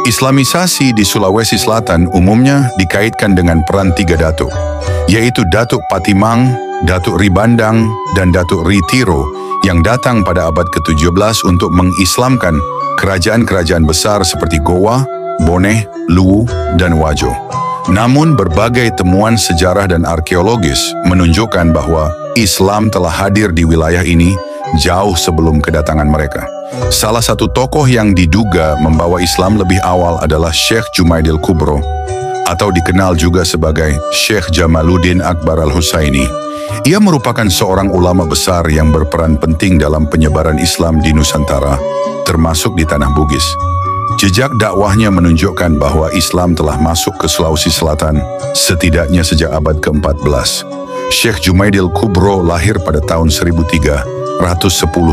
Islamisasi di Sulawesi Selatan umumnya dikaitkan dengan peran tiga datuk, yaitu Datuk Patimang, Datuk Ribandang, dan Datuk Ritiro yang datang pada abad ke-17 untuk mengislamkan kerajaan-kerajaan besar seperti Goa, Boneh, Luwu, dan Wajo. Namun berbagai temuan sejarah dan arkeologis menunjukkan bahwa Islam telah hadir di wilayah ini jauh sebelum kedatangan mereka. Salah satu tokoh yang diduga membawa Islam lebih awal adalah Syekh Jumaidil Kubro, atau dikenal juga sebagai Syekh Jamaluddin Akbar Al-Husaini. Ia merupakan seorang ulama besar yang berperan penting dalam penyebaran Islam di Nusantara, termasuk di tanah Bugis. Jejak dakwahnya menunjukkan bahwa Islam telah masuk ke Sulawesi Selatan setidaknya sejak abad ke-14. Syekh Jumaidil Kubro lahir pada tahun 1310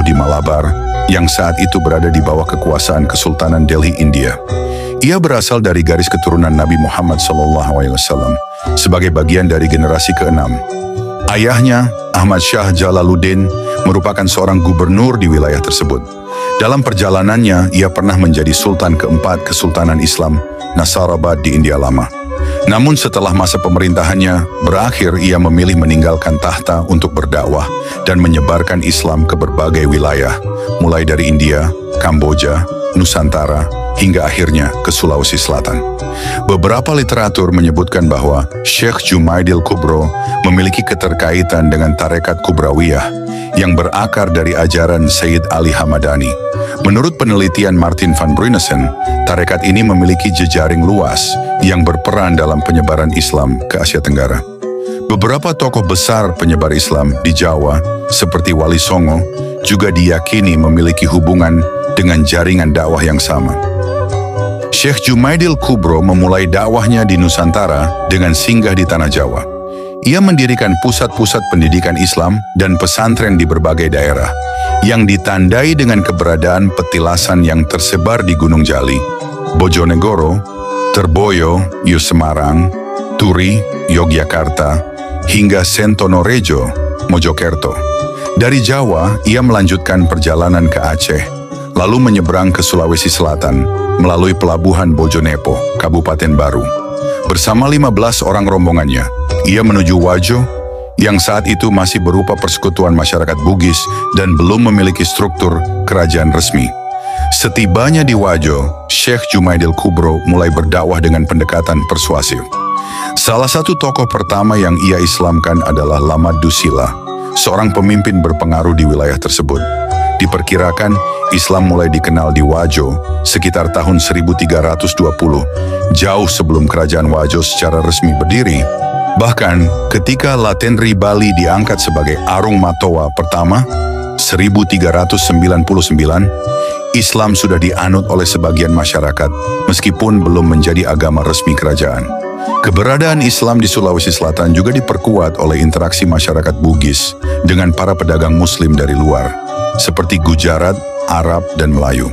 di Malabar, yang saat itu berada di bawah kekuasaan Kesultanan Delhi, India. Ia berasal dari garis keturunan Nabi Muhammad SAW sebagai bagian dari generasi ke-6. Ayahnya, Ahmad Shah Jalaluddin, merupakan seorang gubernur di wilayah tersebut. Dalam perjalanannya, ia pernah menjadi Sultan keempat Kesultanan Islam Nasarabad di India Lama. Namun setelah masa pemerintahannya berakhir, ia memilih meninggalkan tahta untuk berdakwah dan menyebarkan Islam ke berbagai wilayah, mulai dari India, Kamboja, Nusantara, hingga akhirnya ke Sulawesi Selatan. Beberapa literatur menyebutkan bahwa Syekh Jumaidil Kubro memiliki keterkaitan dengan Tarekat Kubrawiyah yang berakar dari ajaran Sayyid Ali Hamadani. Menurut penelitian Martin van Brunesen, tarekat ini memiliki jejaring luas yang berperan dalam penyebaran Islam ke Asia Tenggara. Beberapa tokoh besar penyebar Islam di Jawa, seperti Wali Songo, juga diyakini memiliki hubungan dengan jaringan dakwah yang sama. Syekh Jumaidil Kubro memulai dakwahnya di Nusantara dengan singgah di Tanah Jawa. Ia mendirikan pusat-pusat pendidikan Islam dan pesantren di berbagai daerah, yang ditandai dengan keberadaan petilasan yang tersebar di Gunung Jali, Bojonegoro, Terboyo, Semarang, Turi, Yogyakarta, hingga Sentonorejo, Mojokerto. Dari Jawa, ia melanjutkan perjalanan ke Aceh, lalu menyeberang ke Sulawesi Selatan melalui pelabuhan Bojonepo, Kabupaten Baru. Bersama 15 orang rombongannya, ia menuju Wajo, yang saat itu masih berupa persekutuan masyarakat Bugis dan belum memiliki struktur kerajaan resmi. Setibanya di Wajo, Syekh Jumaidil Kubro mulai berdakwah dengan pendekatan persuasif. Salah satu tokoh pertama yang ia islamkan adalah Lama Dusila, seorang pemimpin berpengaruh di wilayah tersebut. Diperkirakan, Islam mulai dikenal di Wajo sekitar tahun 1320, jauh sebelum kerajaan Wajo secara resmi berdiri. Bahkan, ketika Latenri Bali diangkat sebagai Arung Matoa pertama, 1399, Islam sudah dianut oleh sebagian masyarakat, meskipun belum menjadi agama resmi kerajaan. Keberadaan Islam di Sulawesi Selatan juga diperkuat oleh interaksi masyarakat Bugis dengan para pedagang Muslim dari luar, seperti Gujarat, Arab, dan Melayu.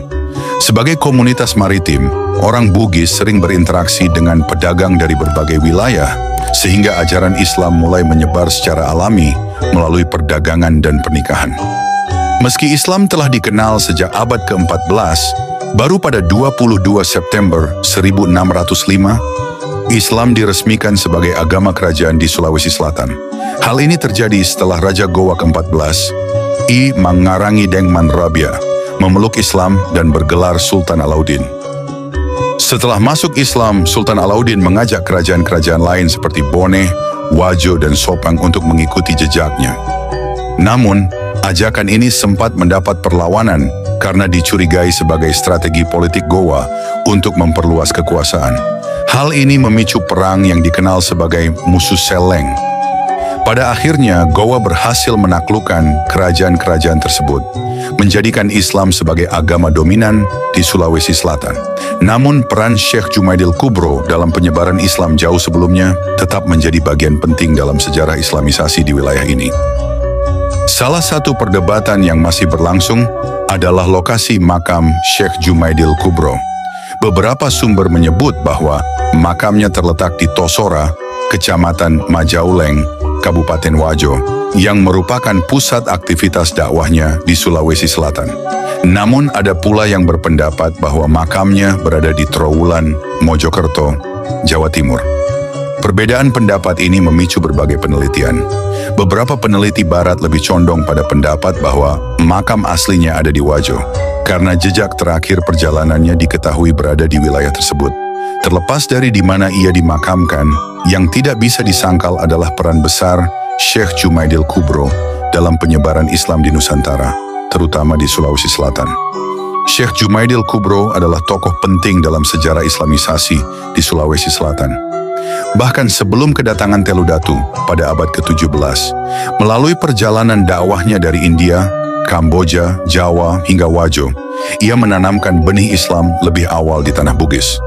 Sebagai komunitas maritim, orang Bugis sering berinteraksi dengan pedagang dari berbagai wilayah, sehingga ajaran Islam mulai menyebar secara alami melalui perdagangan dan pernikahan. Meski Islam telah dikenal sejak abad ke-14, baru pada 22 September 1605, Islam diresmikan sebagai agama kerajaan di Sulawesi Selatan. Hal ini terjadi setelah Raja Goa ke-14, I Mangarangi Dengman Rabia, memeluk Islam dan bergelar Sultan Alauddin. Setelah masuk Islam, Sultan Alauddin mengajak kerajaan-kerajaan lain seperti Boneh, Wajo, dan Sopang untuk mengikuti jejaknya. Namun, ajakan ini sempat mendapat perlawanan karena dicurigai sebagai strategi politik Goa untuk memperluas kekuasaan. Hal ini memicu perang yang dikenal sebagai Musuh Seleng. Pada akhirnya, Goa berhasil menaklukkan kerajaan-kerajaan tersebut, menjadikan Islam sebagai agama dominan di Sulawesi Selatan. Namun, peran Syekh Jumaidil Kubro dalam penyebaran Islam jauh sebelumnya tetap menjadi bagian penting dalam sejarah Islamisasi di wilayah ini. Salah satu perdebatan yang masih berlangsung adalah lokasi makam Syekh Jumaidil Kubro. Beberapa sumber menyebut bahwa makamnya terletak di Tosora, Kecamatan Majauleng, Kabupaten Wajo, yang merupakan pusat aktivitas dakwahnya di Sulawesi Selatan. Namun ada pula yang berpendapat bahwa makamnya berada di Trowulan, Mojokerto, Jawa Timur. Perbedaan pendapat ini memicu berbagai penelitian. Beberapa peneliti barat lebih condong pada pendapat bahwa makam aslinya ada di Wajo, karena jejak terakhir perjalanannya diketahui berada di wilayah tersebut. Terlepas dari di mana ia dimakamkan, yang tidak bisa disangkal adalah peran besar Syekh Jumaidil Kubro dalam penyebaran Islam di Nusantara, terutama di Sulawesi Selatan. Syekh Jumaidil Kubro adalah tokoh penting dalam sejarah Islamisasi di Sulawesi Selatan. Bahkan sebelum kedatangan Teludatu pada abad ke-17, melalui perjalanan dakwahnya dari India, Kamboja, Jawa, hingga Wajo, ia menanamkan benih Islam lebih awal di tanah Bugis.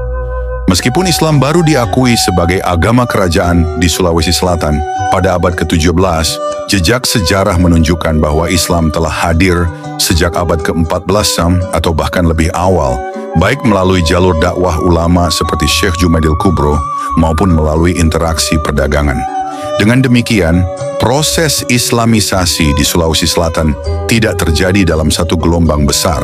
Meskipun Islam baru diakui sebagai agama kerajaan di Sulawesi Selatan pada abad ke-17, jejak sejarah menunjukkan bahwa Islam telah hadir sejak abad ke-14 atau bahkan lebih awal, baik melalui jalur dakwah ulama seperti Syekh Jumaidil Kubro maupun melalui interaksi perdagangan. Dengan demikian, proses Islamisasi di Sulawesi Selatan tidak terjadi dalam satu gelombang besar,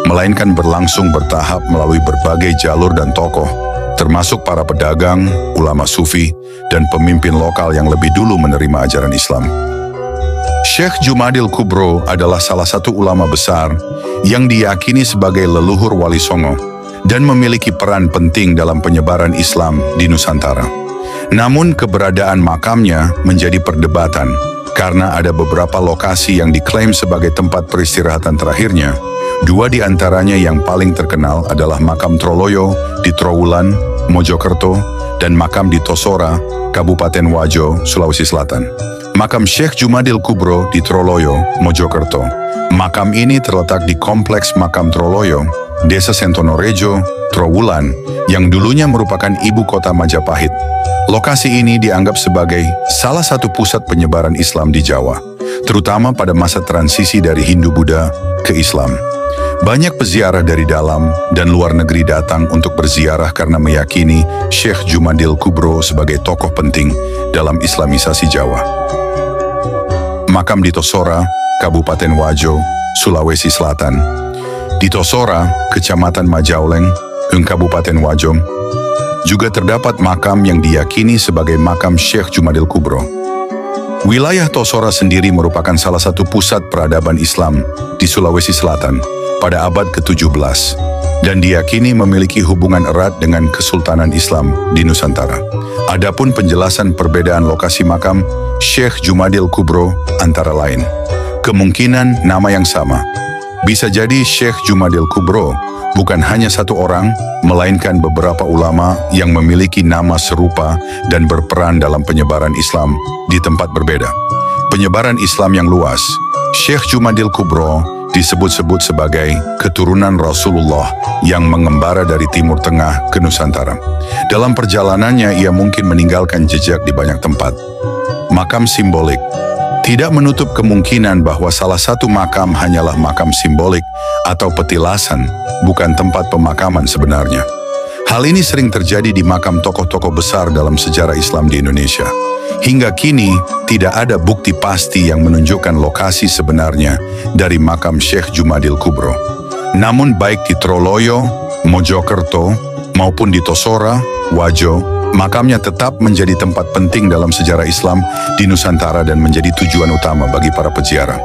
melainkan berlangsung bertahap melalui berbagai jalur dan tokoh, termasuk para pedagang, ulama sufi, dan pemimpin lokal yang lebih dulu menerima ajaran Islam. Syekh Jumaidil Kubro adalah salah satu ulama besar yang diyakini sebagai leluhur Wali Songo dan memiliki peran penting dalam penyebaran Islam di Nusantara. Namun keberadaan makamnya menjadi perdebatan karena ada beberapa lokasi yang diklaim sebagai tempat peristirahatan terakhirnya. Dua di antaranya yang paling terkenal adalah makam Troloyo di Trowulan, Mojokerto, dan makam di Tosora, Kabupaten Wajo, Sulawesi Selatan. Makam Syekh Jumaidil Kubro di Troloyo, Mojokerto. Makam ini terletak di Kompleks Makam Troloyo, Desa Sentonorejo, Trowulan, yang dulunya merupakan ibu kota Majapahit. Lokasi ini dianggap sebagai salah satu pusat penyebaran Islam di Jawa, terutama pada masa transisi dari Hindu-Buddha ke Islam. Banyak peziarah dari dalam dan luar negeri datang untuk berziarah karena meyakini Syekh Jumaidil Kubro sebagai tokoh penting dalam Islamisasi Jawa. Makam di Tosora, Kabupaten Wajo, Sulawesi Selatan. Di Tosora, Kecamatan Majauleng, Kabupaten Wajo, juga terdapat makam yang diyakini sebagai makam Syekh Jumaidil Kubro. Wilayah Tosora sendiri merupakan salah satu pusat peradaban Islam di Sulawesi Selatan pada abad ke-17 dan diyakini memiliki hubungan erat dengan Kesultanan Islam di Nusantara. Adapun penjelasan perbedaan lokasi makam Syekh Jumaidil Kubro antara lain, kemungkinan nama yang sama. Bisa jadi Syekh Jumaidil Kubro bukan hanya satu orang, melainkan beberapa ulama yang memiliki nama serupa dan berperan dalam penyebaran Islam di tempat berbeda. Penyebaran Islam yang luas, Syekh Jumaidil Kubro disebut-sebut sebagai keturunan Rasulullah yang mengembara dari Timur Tengah ke Nusantara. Dalam perjalanannya ia mungkin meninggalkan jejak di banyak tempat. Makam simbolik tidak menutup kemungkinan bahwa salah satu makam hanyalah makam simbolik atau petilasan, bukan tempat pemakaman sebenarnya. Hal ini sering terjadi di makam tokoh-tokoh besar dalam sejarah Islam di Indonesia. Hingga kini, tidak ada bukti pasti yang menunjukkan lokasi sebenarnya dari makam Syekh Jumaidil Kubro. Namun baik di Troloyo, Mojokerto, maupun di Tosora, Wajo, makamnya tetap menjadi tempat penting dalam sejarah Islam di Nusantara dan menjadi tujuan utama bagi para peziarah.